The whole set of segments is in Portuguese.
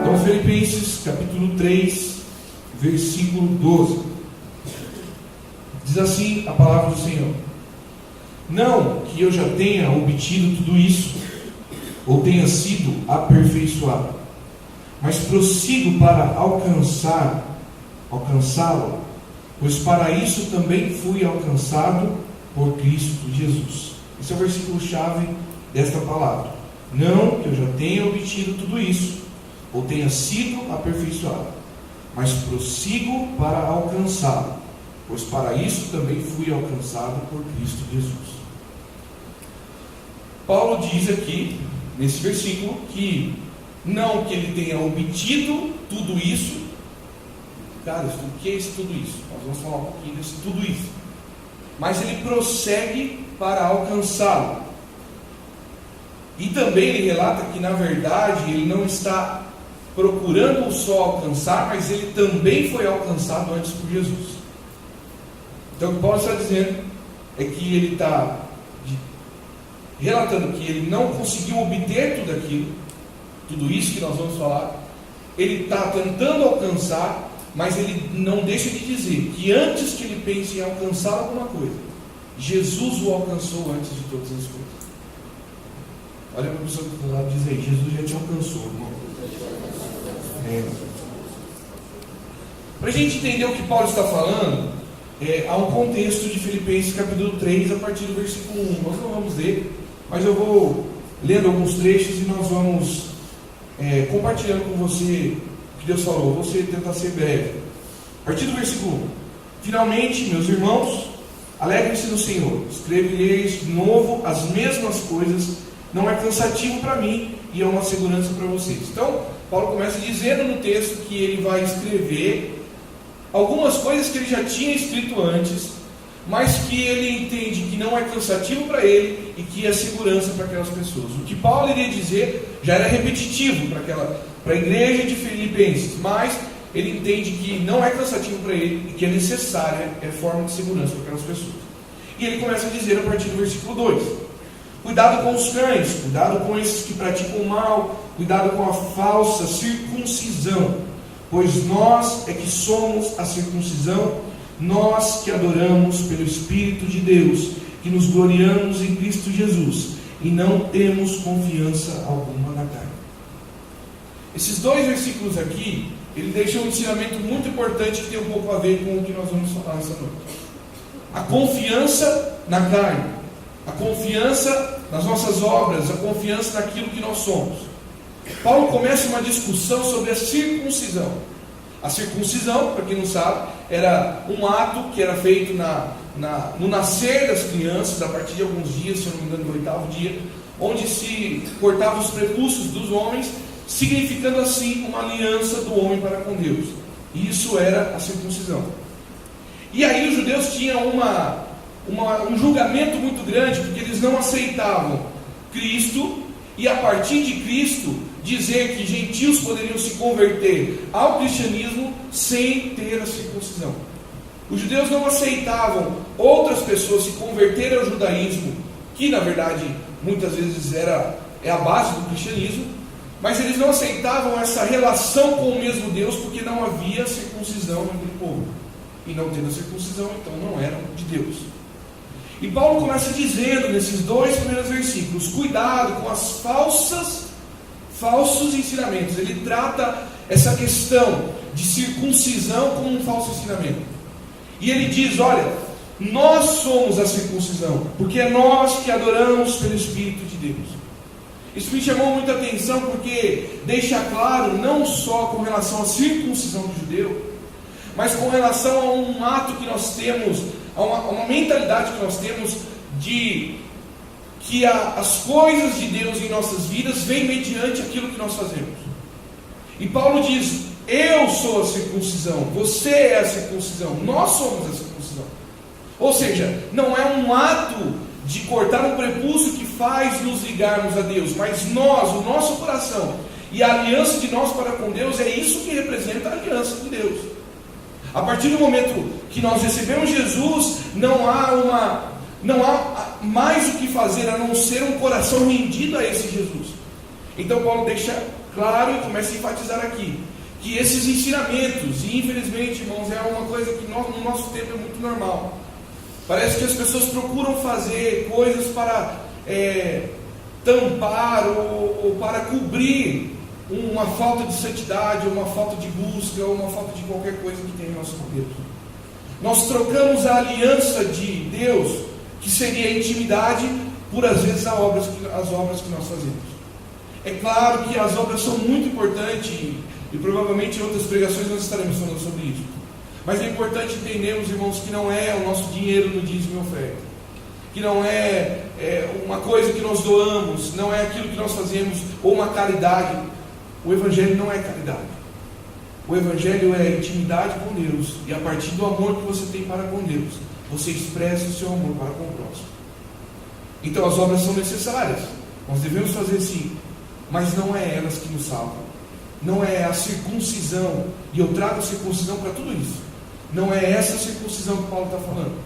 Então, Filipenses capítulo 3, versículo 12. Diz assim a palavra do Senhor: não que eu já tenha obtido tudo isso, ou tenha sido aperfeiçoado, mas prossigo para alcançá-lo, pois para isso também fui alcançado por Cristo Jesus. Esse é o versículo-chave desta palavra. Não que eu já tenha obtido tudo isso, ou tenha sido aperfeiçoado, mas prossigo para alcançá-lo, pois para isso também fui alcançado por Cristo Jesus. Paulo diz aqui, nesse versículo, que não que ele tenha obtido tudo isso. Cara, o que é esse tudo isso? Nós vamos falar um pouquinho desse tudo isso. Mas ele prossegue para alcançá-lo. E também ele relata que, na verdade, ele não está procurando só alcançar, mas ele também foi alcançado antes por Jesus. Então, o que Paulo está dizendo é que ele está relatando que ele não conseguiu obter tudo aquilo, tudo isso que nós vamos falar. Ele está tentando alcançar, mas ele não deixa de dizer que antes que ele pense em alcançar alguma coisa, Jesus o alcançou antes de todas as coisas. Olha para a pessoa que está do lado e diz aí: Jesus já te alcançou, irmão. Para a gente entender o que Paulo está falando, há um contexto de Filipenses capítulo 3, a partir do versículo 1. Nós não vamos ler, mas eu vou lendo alguns trechos e nós vamos compartilhando com você o que Deus falou. Vou tentar ser breve. A partir do versículo 1: finalmente, meus irmãos, alegrem-se no Senhor. Escrevereis de novo as mesmas coisas. Não é cansativo para mim e é uma segurança para vocês. Então, Paulo começa dizendo no texto que ele vai escrever algumas coisas que ele já tinha escrito antes, mas que ele entende que não é cansativo para ele e que é segurança para aquelas pessoas. O que Paulo iria dizer já era repetitivo para a igreja de Filipenses, mas ele entende que não é cansativo para ele e que é necessária, é forma de segurança para aquelas pessoas. E ele começa a dizer a partir do versículo 2: cuidado com os cães, cuidado com esses que praticam o mal, cuidado com a falsa circuncisão, pois nós é que somos a circuncisão, nós que adoramos pelo Espírito de Deus, que nos gloriamos em Cristo Jesus e não temos confiança alguma na carne. Esses dois versículos aqui, ele deixa um ensinamento muito importante que tem um pouco a ver com o que nós vamos falar essa noite. A confiança na carne, a confiança nas nossas obras, a confiança naquilo que nós somos. Paulo começa uma discussão sobre a circuncisão. A circuncisão, para quem não sabe, era um ato que era feito no nascer das crianças, a partir de alguns dias, se eu não me engano, do 8º dia, onde se cortavam os prepúcios dos homens, significando assim uma aliança do homem para com Deus. E isso era a circuncisão. E aí os judeus tinham um julgamento muito grande, porque eles não aceitavam Cristo, e a partir de Cristo dizer que gentios poderiam se converter ao cristianismo sem ter a circuncisão. Os judeus não aceitavam outras pessoas se converterem ao judaísmo, que na verdade muitas vezes é a base do cristianismo, mas eles não aceitavam essa relação com o mesmo Deus, porque não havia circuncisão naquele povo, e não tendo a circuncisão, então não eram de Deus. E Paulo começa dizendo nesses dois primeiros versículos: cuidado com as falsos ensinamentos. Ele trata essa questão de circuncisão como um falso ensinamento. E ele diz: olha, nós somos a circuncisão, porque é nós que adoramos pelo Espírito de Deus. Isso me chamou muita atenção, porque deixa claro, não só com relação à circuncisão do judeu, mas com relação a um ato que nós temos, a uma mentalidade que nós temos de que as coisas de Deus em nossas vidas vêm mediante aquilo que nós fazemos. E Paulo diz: eu sou a circuncisão, você é a circuncisão, nós somos a circuncisão. Ou seja, não é um ato de cortar um prepúcio que faz nos ligarmos a Deus, mas nós, o nosso coração e a aliança de nós para com Deus, é isso que representa a aliança com Deus. A partir do momento que nós recebemos Jesus, não há mais o que fazer a não ser um coração rendido a esse Jesus. Então Paulo deixa claro e começa a enfatizar aqui, que esses ensinamentos, e infelizmente, irmãos, é uma coisa que no nosso tempo é muito normal. Parece que as pessoas procuram fazer coisas para tampar ou para cobrir uma falta de santidade, ou uma falta de busca, ou uma falta de qualquer coisa que tem em nosso momento. Nós trocamos a aliança de Deus, que seria a intimidade, por às vezes as obras que nós fazemos. É claro que as obras são muito importantes, e provavelmente em outras pregações nós estaremos falando sobre isso. Mas é importante entendermos, irmãos, que não é o nosso dinheiro no dízimo e oferta, que não é uma coisa que nós doamos, não é aquilo que nós fazemos, ou uma caridade. O Evangelho não é caridade. O Evangelho é intimidade com Deus, e a partir do amor que você tem para com Deus, você expressa o seu amor para com o próximo. Então as obras são necessárias, nós devemos fazer sim, mas não é elas que nos salvam. Não é a circuncisão, e eu trago a circuncisão para tudo isso. Não é essa circuncisão que Paulo está falando.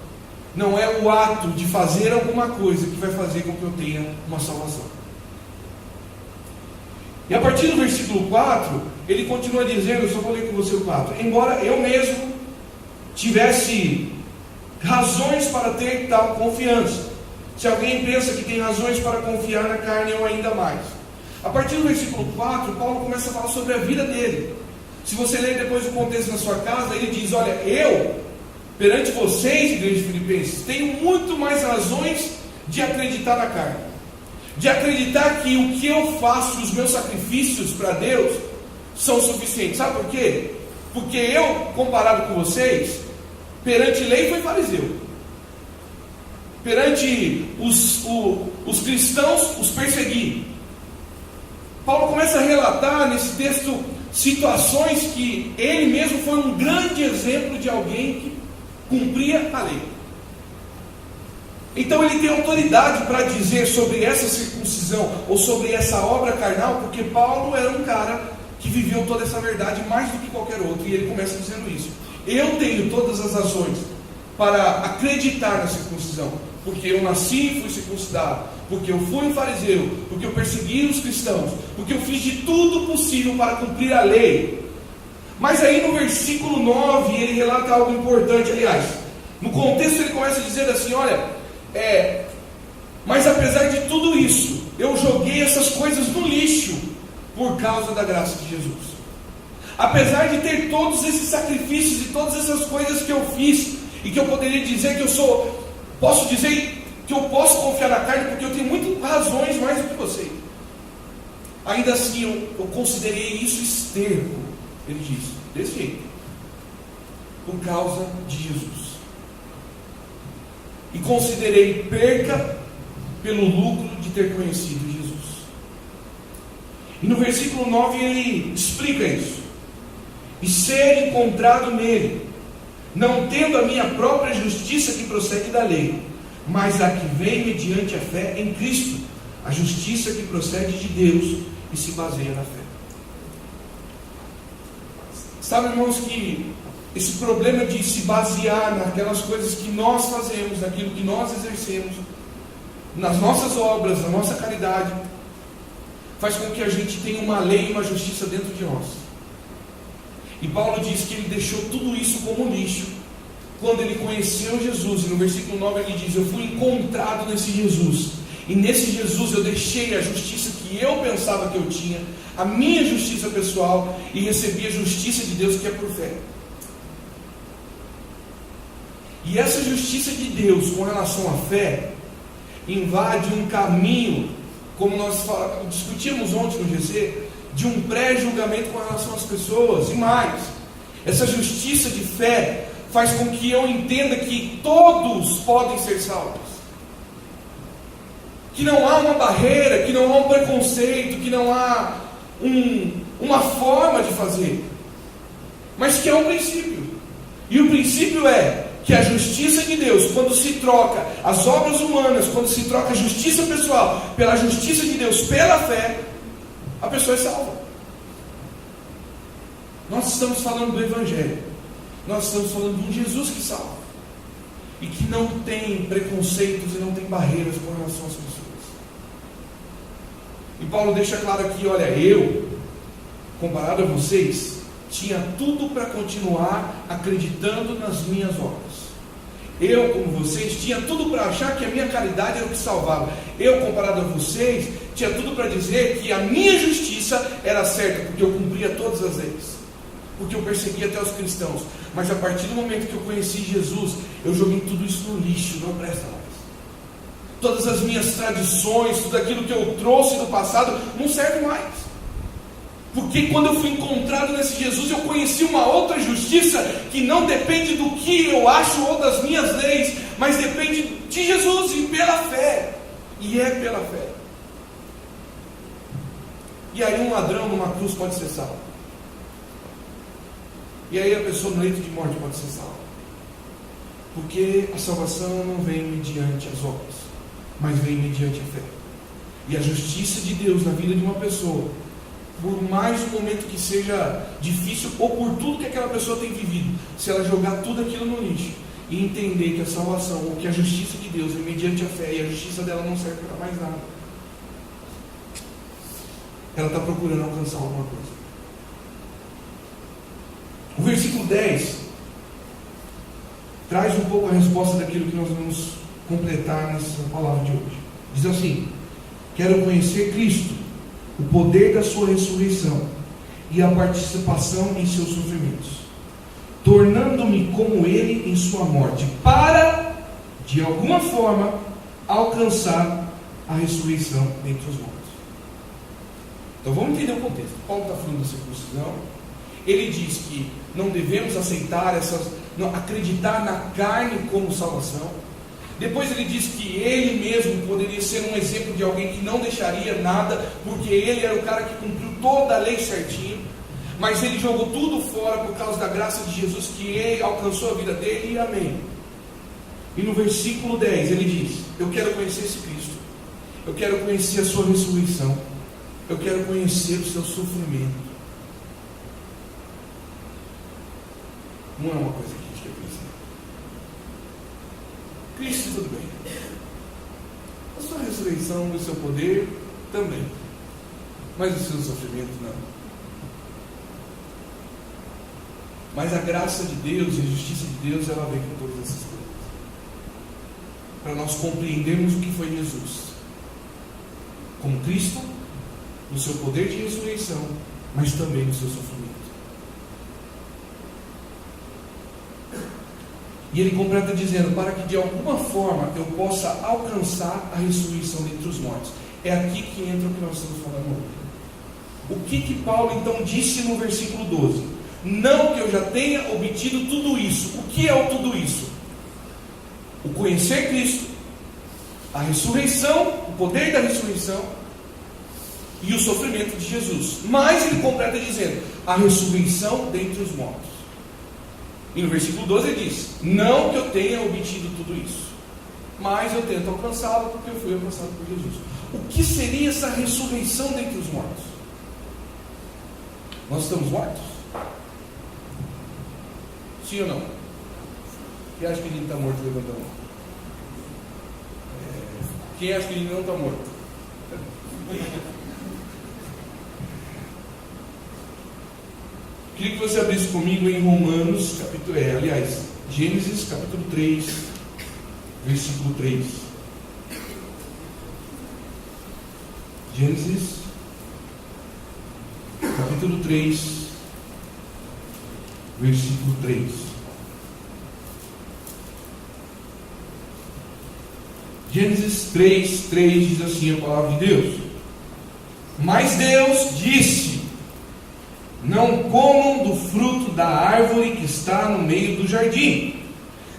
Não é o ato de fazer alguma coisa que vai fazer com que eu tenha uma salvação. E a partir do versículo 4, ele continua dizendo, eu só vou ler com você o 4: embora eu mesmo tivesse razões para ter tal confiança, se alguém pensa que tem razões para confiar na carne, eu ainda mais. A partir do versículo 4, Paulo começa a falar sobre a vida dele. Se você ler depois o contexto na sua casa, ele diz: olha, eu, perante vocês, igreja de Filipenses, tenho muito mais razões de acreditar na carne, de acreditar que o que eu faço, os meus sacrifícios para Deus, são suficientes. Sabe por quê? Porque eu, comparado com vocês, perante lei fui fariseu, perante os cristãos os persegui. Paulo começa a relatar nesse texto situações que ele mesmo foi um grande exemplo de alguém que cumpria a lei. Então ele tem autoridade para dizer sobre essa circuncisão ou sobre essa obra carnal, porque Paulo era um cara que viveu toda essa verdade mais do que qualquer outro, e ele começa dizendo isso: eu tenho todas as razões para acreditar na circuncisão, porque eu nasci e fui circuncidado, porque eu fui um fariseu, porque eu persegui os cristãos, porque eu fiz de tudo possível para cumprir a lei. Mas aí no versículo 9 ele relata algo importante. Aliás, no contexto ele começa a dizer assim: olha, mas apesar de tudo isso, eu joguei essas coisas no lixo por causa da graça de Jesus. Apesar de ter todos esses sacrifícios e todas essas coisas que eu fiz, e que eu poderia dizer que posso dizer que eu posso confiar na carne, porque eu tenho muitas razões mais do que você, ainda assim eu considerei isso esterco, ele diz, desse jeito, por causa de Jesus, e considerei perca pelo lucro de ter conhecido Jesus. E no versículo 9 ele explica isso: e ser encontrado nele, não tendo a minha própria justiça que procede da lei, mas a que vem mediante a fé em Cristo, a justiça que procede de Deus e se baseia na fé. Sabe, irmãos, que esse problema de se basear naquelas coisas que nós fazemos, naquilo que nós exercemos, nas nossas obras, na nossa caridade, faz com que a gente tenha uma lei e uma justiça dentro de nós. E Paulo diz que ele deixou tudo isso como lixo quando ele conheceu Jesus. E no versículo 9 ele diz: eu fui encontrado nesse Jesus, e nesse Jesus eu deixei a justiça que eu pensava que eu tinha, a minha justiça pessoal, e recebi a justiça de Deus, que é por fé. E essa justiça de Deus com relação à fé invade um caminho, como nós discutimos ontem no GC, de um pré-julgamento com relação às pessoas. E mais, essa justiça de fé faz com que eu entenda que todos podem ser salvos, que não há uma barreira, que não há um preconceito, que não há uma forma de fazer, mas que é um princípio. E o princípio é que a justiça de Deus, quando se troca as obras humanas, quando se troca a justiça pessoal pela justiça de Deus, pela fé, a pessoa é salva. Nós estamos falando do Evangelho, nós estamos falando de um Jesus que salva, e que não tem preconceitos e não tem barreiras com relação às pessoas. E Paulo deixa claro aqui: olha, eu comparado a vocês, tinha tudo para continuar acreditando nas minhas obras. Eu, como vocês, tinha tudo para achar que a minha caridade era o que salvava. Eu, comparado a vocês, tinha tudo para dizer que a minha justiça era certa, porque eu cumpria todas as leis, porque eu perseguia até os cristãos. Mas a partir do momento que eu conheci Jesus, eu joguei tudo isso no lixo, não presta mais. Todas as minhas tradições, tudo aquilo que eu trouxe do passado, não serve mais. Porque quando eu fui encontrado nesse Jesus, eu conheci uma outra justiça que não depende do que eu acho ou das minhas leis, mas depende de Jesus e pela fé. E é pela fé. E aí um ladrão numa cruz pode ser salvo. E aí a pessoa no leito de morte pode ser salva. Porque a salvação não vem mediante as obras, mas vem mediante a fé. E a justiça de Deus na vida de uma pessoa, por mais um momento que seja difícil, ou por tudo que aquela pessoa tem vivido, se ela jogar tudo aquilo no lixo e entender que a salvação, ou que a justiça de Deus é mediante a fé, e a justiça dela não serve para mais nada, ela está procurando alcançar alguma coisa. O versículo 10 traz um pouco a resposta daquilo que nós vamos completar nessa palavra de hoje. Diz assim: quero conhecer Cristo, o poder da sua ressurreição e a participação em seus sofrimentos, tornando-me como ele em sua morte, para, de alguma forma, alcançar a ressurreição dentre os mortos. Então vamos entender o contexto. Paulo está falando da circuncisão. Ele diz que não devemos aceitar acreditar na carne como salvação. Depois ele diz que ele mesmo poderia ser um exemplo de alguém que não deixaria nada, porque ele era o cara que cumpriu toda a lei certinho, mas ele jogou tudo fora por causa da graça de Jesus, que ele alcançou a vida dele, e amém. E no versículo 10 ele diz: eu quero conhecer esse Cristo, eu quero conhecer a sua ressurreição, eu quero conhecer o seu sofrimento. Não é uma coisa que a gente quer conhecer. Cristo, tudo bem. A sua ressurreição e o seu poder também. Mas o seu sofrimento não. Mas a graça de Deus e a justiça de Deus, ela vem com todas essas coisas. Para nós compreendermos o que foi Jesus. Como Cristo, no seu poder de ressurreição, mas também no seu sofrimento. E ele completa dizendo: para que de alguma forma eu possa alcançar a ressurreição dentre os mortos. É aqui que entra o que nós estamos falando hoje. O que Paulo então disse no versículo 12? Não que eu já tenha obtido tudo isso. O que é o tudo isso? O conhecer Cristo, a ressurreição, o poder da ressurreição e o sofrimento de Jesus. Mas ele completa dizendo: a ressurreição dentre os mortos. E no versículo 12 ele diz: não que eu tenha obtido tudo isso, mas eu tento alcançá-lo, porque eu fui alcançado por Jesus. O que seria essa ressurreição dentre os mortos? Nós estamos mortos? Sim ou não? Quem acha que ele está morto, levanta a mão. Quem acha que ele não está morto? Queria que você abrisse comigo em Romanos, Gênesis capítulo 3, versículo 3. Gênesis capítulo 3, versículo 3. Gênesis 3 diz assim a palavra de Deus: mas Deus disse: não comam do fruto da árvore que está no meio do jardim,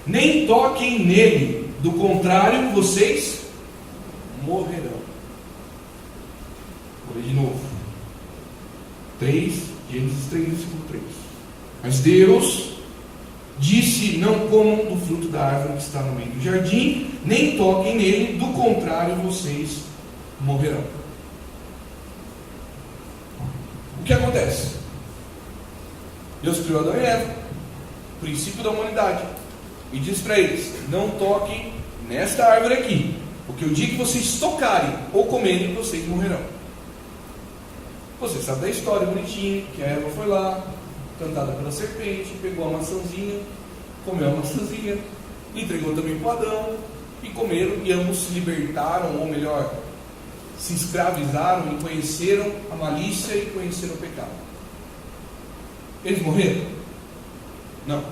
nem toquem nele, do contrário vocês morrerão. Vou ler de novo. Gênesis 3, versículo 3. Mas Deus disse: não comam do fruto da árvore que está no meio do jardim, nem toquem nele, do contrário vocês morrerão. O que acontece? Deus criou Adão e Eva, princípio da humanidade, e diz para eles: não toquem nesta árvore aqui, porque o dia que vocês tocarem ou comerem, vocês morrerão. Você sabe da história bonitinha, que a Eva foi lá, tentada pela serpente, pegou a maçãzinha, comeu a maçãzinha, entregou também para o Adão, e comeram, e ambos se libertaram, ou melhor, se escravizaram e conheceram a malícia e conheceram o pecado. Eles morreram? Não.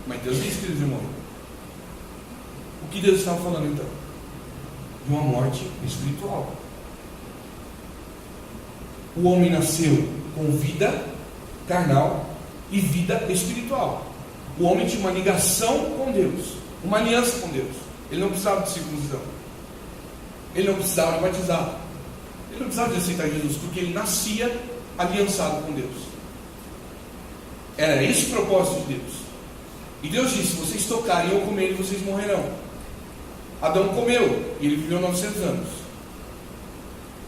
Mas Deus disse que eles iam morrer. O que Deus estava falando então? De uma morte espiritual. O homem nasceu com vida carnal e vida espiritual. O homem tinha uma ligação com Deus, uma aliança com Deus. Ele não precisava de circuncisão, ele não precisava de batizado, ele não precisava de aceitar Jesus, porque ele nascia aliançado com Deus. Era esse o propósito de Deus. E Deus disse: se vocês tocarem ou comerem, vocês morrerão. Adão comeu e ele viveu 900 anos.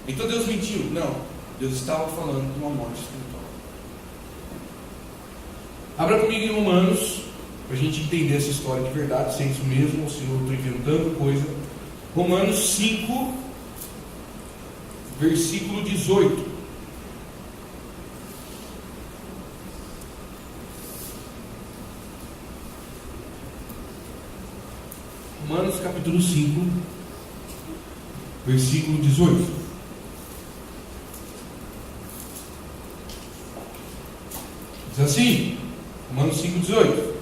Então Deus mentiu? Não. Deus estava falando de uma morte espiritual. Abra comigo em Romanos, para a gente entender essa história de verdade, se é isso mesmo, ou se eu estou inventando coisa. Romanos 5, versículo 18. Romanos capítulo 5, versículo 18. Diz assim, Romanos 5, 18.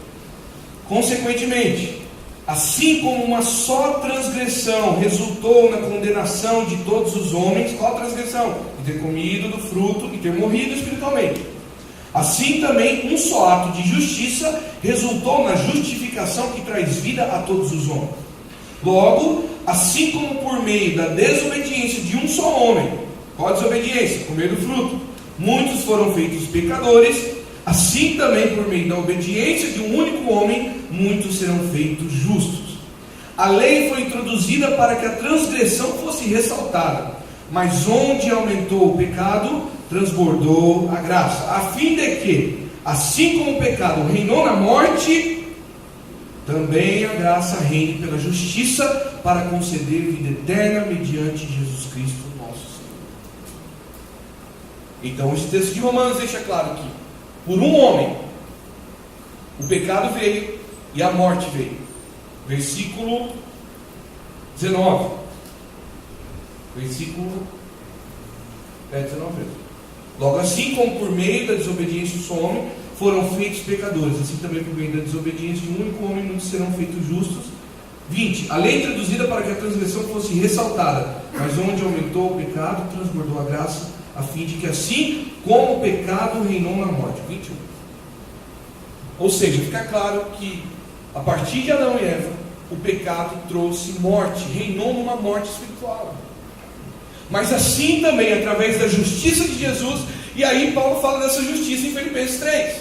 Consequentemente, assim como uma só transgressão resultou na condenação de todos os homens, qual transgressão? De ter comido do fruto e ter morrido espiritualmente. Assim também um só ato de justiça resultou na justificação que traz vida a todos os homens. Logo, assim como por meio da desobediência de um só homem, qual a desobediência? Comer do fruto, muitos foram feitos pecadores, assim também por meio da obediência de um único homem, muitos serão feitos justos. A lei foi introduzida para que a transgressão fosse ressaltada, mas onde aumentou o pecado, transbordou a graça, a fim de que, assim como o pecado reinou na morte, também a graça reine pela justiça para conceder vida eterna mediante Jesus Cristo nosso Senhor. Então esse texto de Romanos deixa claro que por um homem o pecado veio e a morte veio. Versículo 19. Versículo 19. Logo assim como por meio da desobediência de um só homem foram feitos pecadores, assim também por meio da desobediência de um único homem muitos serão feitos justos. 20. A lei introduzida para que a transgressão fosse ressaltada, mas onde aumentou o pecado, transbordou a graça, a fim de que assim como o pecado reinou na morte. 21. Ou seja, fica claro que a partir de Adão e Eva, o pecado trouxe morte, reinou numa morte espiritual. Mas assim também, através da justiça de Jesus, e aí Paulo fala dessa justiça em Filipenses 3.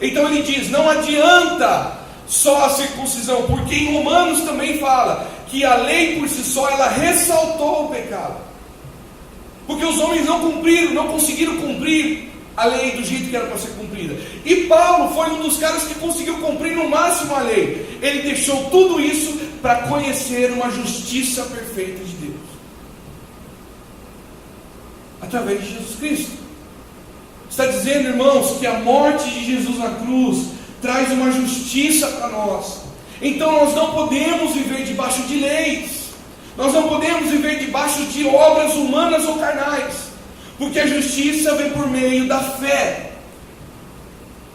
Então ele diz, não adianta só a circuncisão, porque em Romanos também fala que a lei por si só, ela ressaltou o pecado. Porque os homens não cumpriram, não conseguiram cumprir a lei do jeito que era para ser cumprida. E Paulo foi um dos caras que conseguiu cumprir no máximo a lei. Ele deixou tudo isso para conhecer uma justiça perfeita de Deus. Através de Jesus Cristo. Está dizendo, irmãos, que a morte de Jesus na cruz traz uma justiça para nós. Então nós não podemos viver debaixo de leis. Nós não podemos viver debaixo de obras humanas ou carnais. Porque a justiça vem por meio da fé.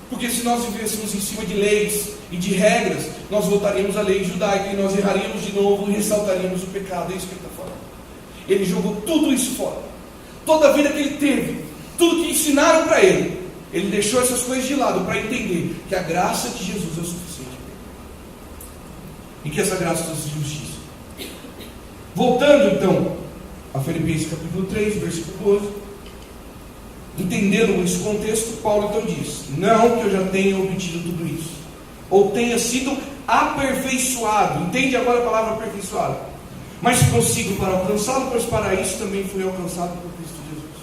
Porque se nós vivêssemos em cima de leis e de regras, nós voltaríamos à lei judaica e nós erraríamos de novo e ressaltaríamos o pecado. É isso que ele está falando. Ele jogou tudo isso fora. Toda a vida que ele teve, tudo que ensinaram para ele, ele deixou essas coisas de lado para entender que a graça de Jesus é o suficiente. E que essa graça trouxe justiça. Voltando então a Filipenses capítulo 3, versículo 12. Entendendo esse contexto, Paulo então diz, não que eu já tenha obtido tudo isso, ou tenha sido aperfeiçoado. Entende agora a palavra aperfeiçoado? Mas prossigo para alcançá-lo, pois para isso também fui alcançado por Cristo Jesus.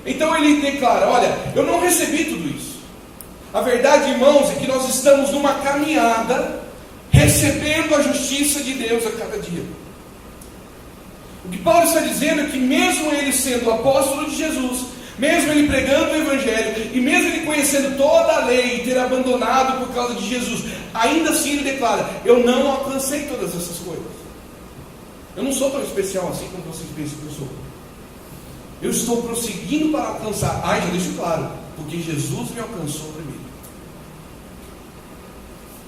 Então ele declara, olha, eu não recebi tudo isso. A verdade, irmãos, é que nós estamos numa caminhada, recebendo a justiça de Deus a cada dia. O que Paulo está dizendo é que mesmo ele sendo apóstolo de Jesus, mesmo ele pregando o Evangelho, e mesmo ele conhecendo toda a lei e ter abandonado por causa de Jesus, ainda assim ele declara: eu não alcancei todas essas coisas. Eu não sou tão especial assim como vocês pensam que eu sou. Eu estou prosseguindo para alcançar. Já deixo claro, porque Jesus me alcançou primeiro.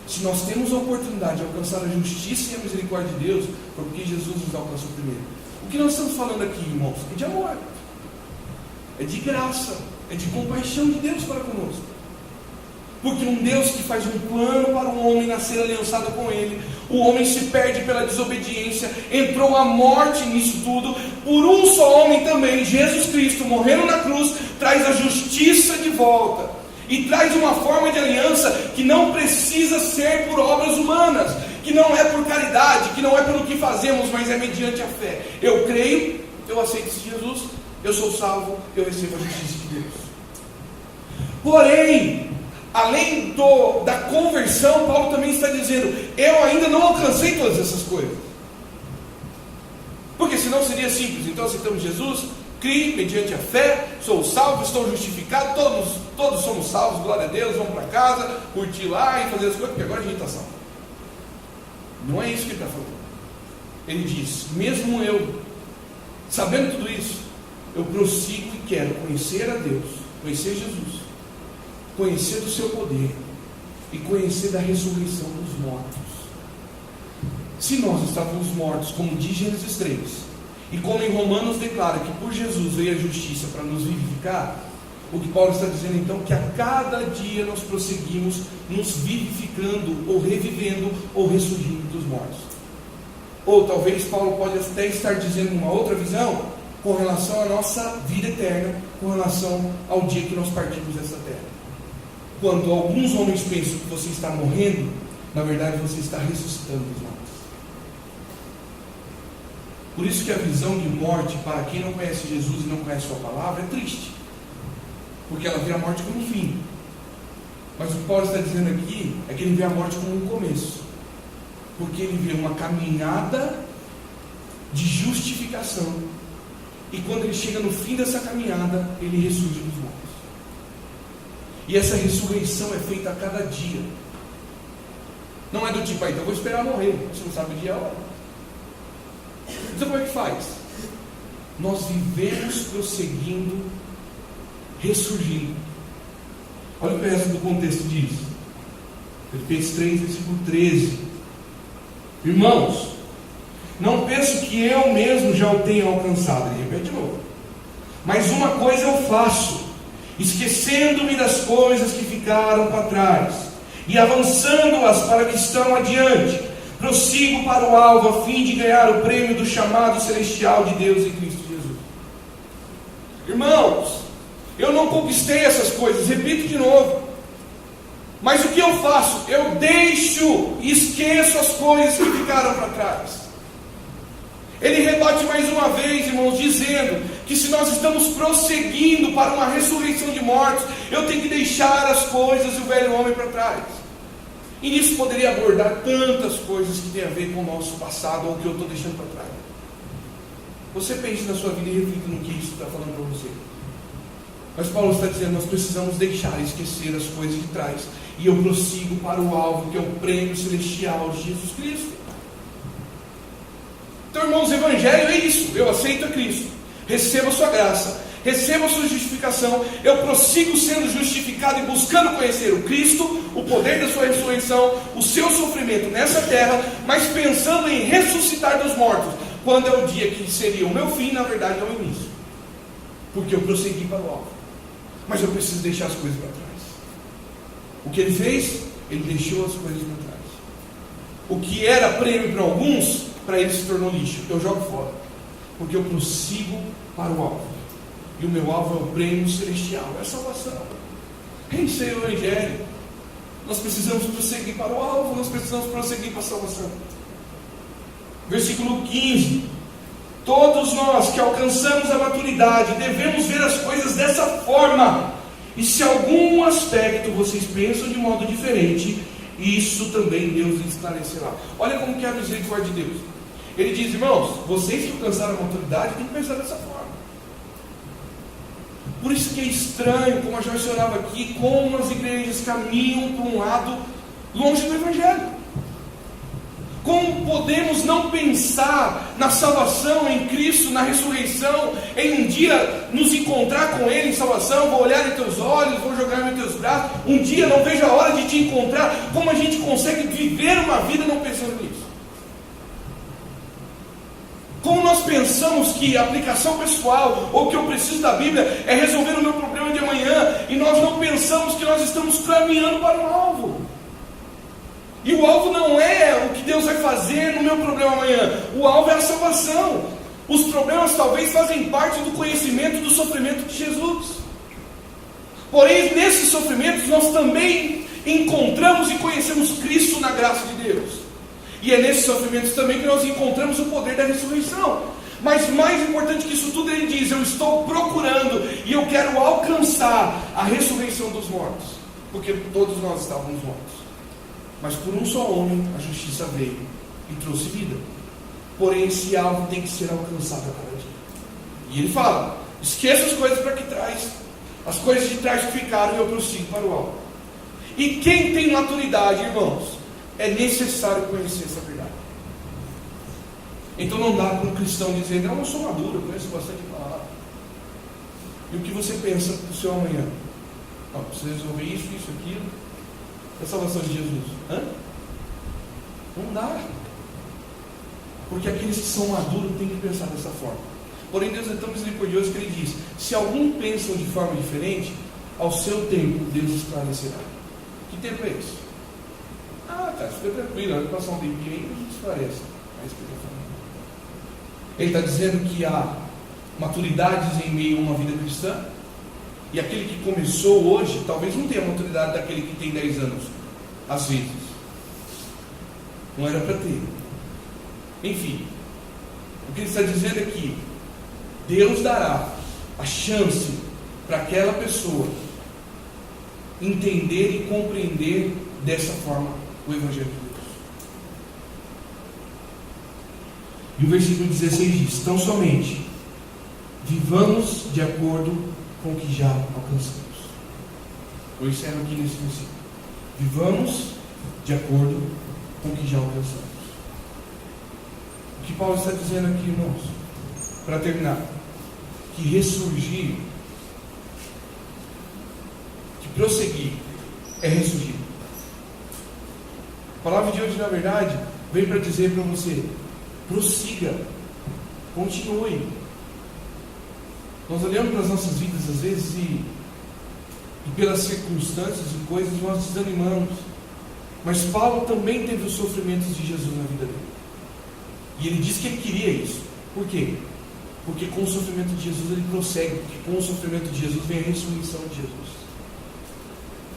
Se nós temos a oportunidade de alcançar a justiça e a misericórdia de Deus, foi porque Jesus nos alcançou primeiro. O que nós estamos falando aqui, irmãos, é de amor, é de graça, é de compaixão de Deus para conosco. Porque um Deus que faz um plano para o homem nascer aliançado com Ele, o homem se perde pela desobediência, entrou a morte nisso tudo, por um só homem também, Jesus Cristo, morrendo na cruz, traz a justiça de volta, e traz uma forma de aliança que não precisa ser por obras humanas, que não é por caridade, que não é pelo que fazemos, mas é mediante a fé. Eu creio, eu aceito Jesus, eu sou salvo, eu recebo a justiça de Deus. Porém, além da conversão, Paulo também está dizendo: eu ainda não alcancei todas essas coisas. Porque senão seria simples. Então aceitamos Jesus, criei mediante a fé, sou salvo, estou justificado, todos somos salvos, glória a Deus, vamos para casa, curtir lá e fazer as coisas, porque agora a gente está salvo. Não é isso que ele está falando. Ele diz: mesmo eu, sabendo tudo isso, eu prossigo e quero conhecer a Deus, conhecer Jesus, conhecer do seu poder e conhecer da ressurreição dos mortos. Se nós estávamos mortos, como diz Gênesis 3, e como em Romanos declara que por Jesus veio a justiça para nos vivificar, o que Paulo está dizendo então que a cada dia nós prosseguimos nos vivificando, ou revivendo, ou ressurgindo dos mortos. Ou talvez Paulo pode até estar dizendo uma outra visão com relação à nossa vida eterna, com relação ao dia que nós partimos dessa terra. Quando alguns homens pensam que você está morrendo, na verdade você está ressuscitando dos mortos. Por isso que a visão de morte, para quem não conhece Jesus e não conhece sua palavra, é triste, porque ela vê a morte como um fim. Mas o que Paulo está dizendo aqui é que ele vê a morte como um começo, porque ele vê uma caminhada de justificação, e quando ele chega no fim dessa caminhada, ele ressurge dos mortos. E essa ressurreição é feita a cada dia. Não é do tipo: então eu vou esperar morrer, você não sabe o dia e a hora. Então como é que faz? Nós vivemos prosseguindo, ressurgindo. Olha o que o resto do contexto diz. Filipenses 3, versículo 13. Irmãos, não penso que eu mesmo já o tenha alcançado. Ele repete de novo. Mas uma coisa eu faço, esquecendo-me das coisas que ficaram para trás e avançando-as para que estão adiante, prossigo para o alvo a fim de ganhar o prêmio do chamado celestial de Deus em Cristo Jesus. Irmãos, eu não conquistei essas coisas, repito de novo, mas o que eu faço? Eu deixo e esqueço as coisas que ficaram para trás. Ele rebate mais uma vez, irmãos, dizendo que se nós estamos prosseguindo para uma ressurreição de mortos, eu tenho que deixar as coisas e o velho homem para trás. E nisso poderia abordar tantas coisas que tem a ver com o nosso passado, ou que eu estou deixando para trás. Você pense na sua vida e reflita no que isso está falando para você. Mas Paulo está dizendo: nós precisamos deixar e esquecer as coisas de trás, e eu prossigo para o alvo, que é o prêmio celestial de Jesus Cristo. Então, irmãos, o Evangelho é isso: eu aceito a Cristo, recebo a sua graça, recebo a sua justificação, eu prossigo sendo justificado e buscando conhecer o Cristo, o poder da sua ressurreição, o seu sofrimento nessa terra, mas pensando em ressuscitar dos mortos, quando é o dia que seria o meu fim, na verdade é o início, porque eu prossegui para o alvo. Mas eu preciso deixar as coisas para trás. O que ele fez? Ele deixou as coisas para trás. O que era prêmio para alguns, para ele se tornou lixo. Eu jogo fora, porque eu prossigo para o alvo. E o meu alvo é o prêmio celestial, é a salvação. Isso é o Evangelho. Nós precisamos prosseguir para o alvo, nós precisamos prosseguir para a salvação. Versículo 15. Todos nós que alcançamos a maturidade devemos ver as coisas dessa forma. E se algum aspecto vocês pensam de modo diferente, isso também Deus esclarecerá. Olha como que é a misericórdia de Deus. Ele diz: irmãos, vocês que alcançaram a maturidade têm que pensar dessa forma. Por isso que é estranho, como a Joyce orava aqui, como as igrejas caminham para um lado longe do Evangelho. Como podemos não pensar na salvação em Cristo, na ressurreição, em um dia nos encontrar com Ele em salvação? Vou olhar em teus olhos, vou jogar em teus braços. Um dia não vejo a hora de te encontrar. Como a gente consegue viver uma vida não pensando nisso? Como nós pensamos que a aplicação pessoal, ou que eu preciso da Bíblia, é resolver o meu problema de amanhã, e nós não pensamos que nós estamos caminhando para um alvo. E o alvo não é o que Deus vai fazer no meu problema amanhã. O alvo é a salvação. Os problemas talvez fazem parte do conhecimento do sofrimento de Jesus. Porém, nesses sofrimentos nós também encontramos e conhecemos Cristo na graça de Deus. E é nesses sofrimentos também que nós encontramos o poder da ressurreição. Mas mais importante que isso tudo, ele diz: eu estou procurando e eu quero alcançar a ressurreição dos mortos. Porque todos nós estávamos mortos. Mas por um só homem a justiça veio e trouxe vida. Porém, esse alvo tem que ser alcançado a cada dia. E ele fala: esqueça as coisas para que trás. As coisas de trás que ficaram, e eu prossigo para o alvo. E quem tem maturidade, irmãos, é necessário conhecer essa verdade. Então não dá para um cristão dizer: não, eu sou maduro, eu conheço bastante palavra. E o que você pensa para o seu amanhã? Não, precisa resolver isso, aquilo. A salvação de Jesus. Não dá. Porque aqueles que são maduros têm que pensar dessa forma. Porém, Deus é tão misericordioso que Ele diz: se alguns pensam de forma diferente, ao seu tempo Deus esclarecerá. Que tempo é esse? Fica tranquilo, vai passar um tempinho aí e a gente esclarece. É isso que ele está falando. Ele está dizendo que há maturidades em meio a uma vida cristã. E aquele que começou hoje, talvez não tenha a maturidade daquele que tem 10 anos. Às vezes. Não era para ter. Enfim. O que ele está dizendo é que Deus dará a chance para aquela pessoa entender e compreender dessa forma o Evangelho de Deus. E o versículo 16 diz: então somente vivamos de acordo com o que já alcançamos. Eu encerro aqui nesse versículo. Vivamos de acordo com o que já alcançamos. O que Paulo está dizendo aqui, irmãos, para terminar, que ressurgir, que prosseguir, é ressurgir. A palavra de hoje, na verdade, vem para dizer para você: prossiga, continue. Nós olhamos para as nossas vidas às vezes e pelas circunstâncias e coisas nós desanimamos. Mas Paulo também teve os sofrimentos de Jesus na vida dele. E ele disse que ele queria isso. Por quê? Porque com o sofrimento de Jesus ele prossegue. Porque com o sofrimento de Jesus vem a ressurreição de Jesus.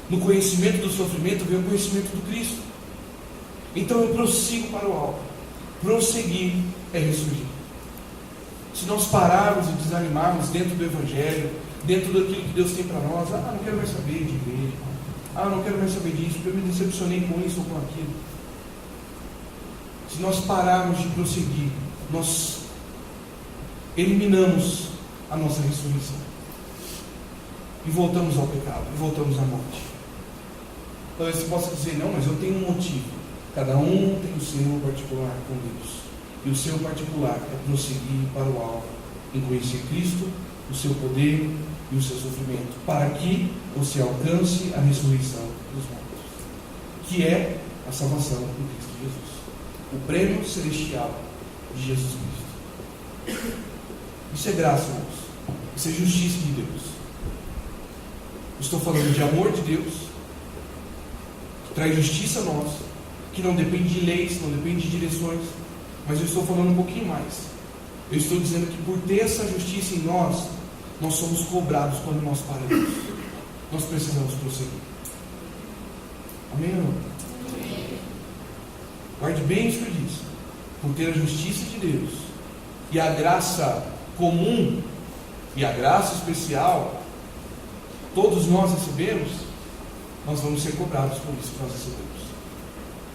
No conhecimento do sofrimento vem o conhecimento do Cristo. Então eu prossigo para o alvo. Prosseguir é ressurgir. Se nós pararmos e desanimarmos dentro do Evangelho, dentro daquilo que Deus tem para nós: não quero mais saber de igreja, não quero mais saber disso, porque eu me decepcionei com isso ou com aquilo. Se nós pararmos de prosseguir, nós eliminamos a nossa ressurreição e voltamos ao pecado, e voltamos à morte. Talvez você possa dizer: não, mas eu tenho um motivo. Cada um tem o seu particular com Deus. E o seu particular é prosseguir para o alvo, em conhecer Cristo, o seu poder e o seu sofrimento, para que você alcance a ressurreição dos mortos, que é a salvação em Cristo Jesus, o prêmio celestial de Jesus Cristo. Isso é graça, irmãos. Isso é justiça de Deus. Estou falando de amor de Deus, que traz justiça a nós, que não depende de leis, não depende de direções. Mas eu estou falando um pouquinho mais. Eu estou dizendo que por ter essa justiça em nós, nós somos cobrados quando nós paramos. Nós precisamos prosseguir. Amém ou não? Amém. Guarde bem isso que eu disse. Por ter a justiça de Deus e a graça comum e a graça especial, todos nós recebemos, nós vamos ser cobrados por isso que nós recebemos.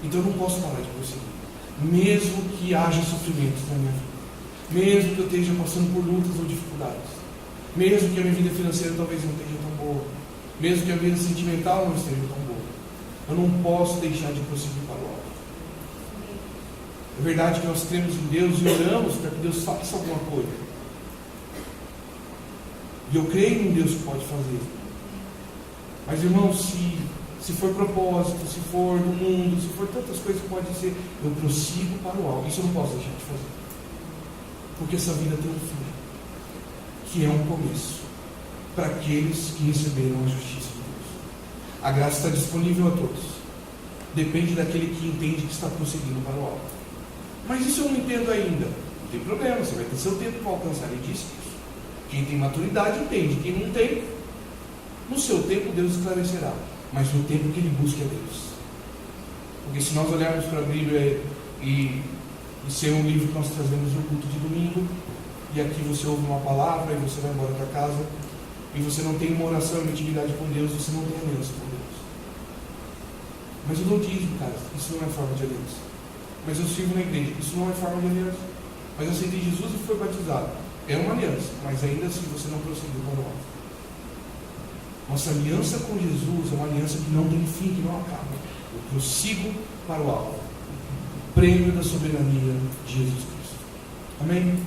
Então eu não posso parar de prosseguir. mesmo que haja sofrimentos na minha vida, mesmo que eu esteja passando por lutas ou dificuldades, mesmo que a minha vida financeira talvez não esteja tão boa, mesmo que a vida sentimental não esteja tão boa, eu não posso deixar de prosseguir para o alto. É verdade que nós cremos em Deus e oramos para que Deus faça alguma coisa. E eu creio em Deus que pode fazer. Mas, irmãos, se for propósito, se for do mundo, se for tantas coisas que pode ser, eu prossigo para o alto. Isso eu não posso deixar de fazer. Porque essa vida tem um fim, que é um começo, para aqueles que receberam a justiça de Deus. A graça está disponível a todos. Depende daquele que entende que está prosseguindo para o alto. Mas isso eu não entendo ainda. Não tem problema, você vai ter seu tempo para alcançar. Ele disse isso. Quem tem maturidade entende. Quem não tem, no seu tempo Deus esclarecerá. Mas no tempo que ele busca a Deus. Porque se nós olharmos para a Bíblia e ser um livro que nós trazemos no culto de domingo, e aqui você ouve uma palavra e você vai embora para casa, e você não tem uma oração e uma intimidade com Deus, você não tem aliança com Deus. Mas eu dou dízimo, cara, isso não é forma de aliança. Mas eu sirvo na igreja, isso não é forma de aliança. Mas eu aceitei Jesus e fui batizado, é uma aliança, mas ainda assim você não prosseguiu para o alto. Nossa aliança com Jesus é uma aliança que não tem fim, que não acaba. Eu prossigo para o alto. Prêmio da soberania de Jesus Cristo. Amém?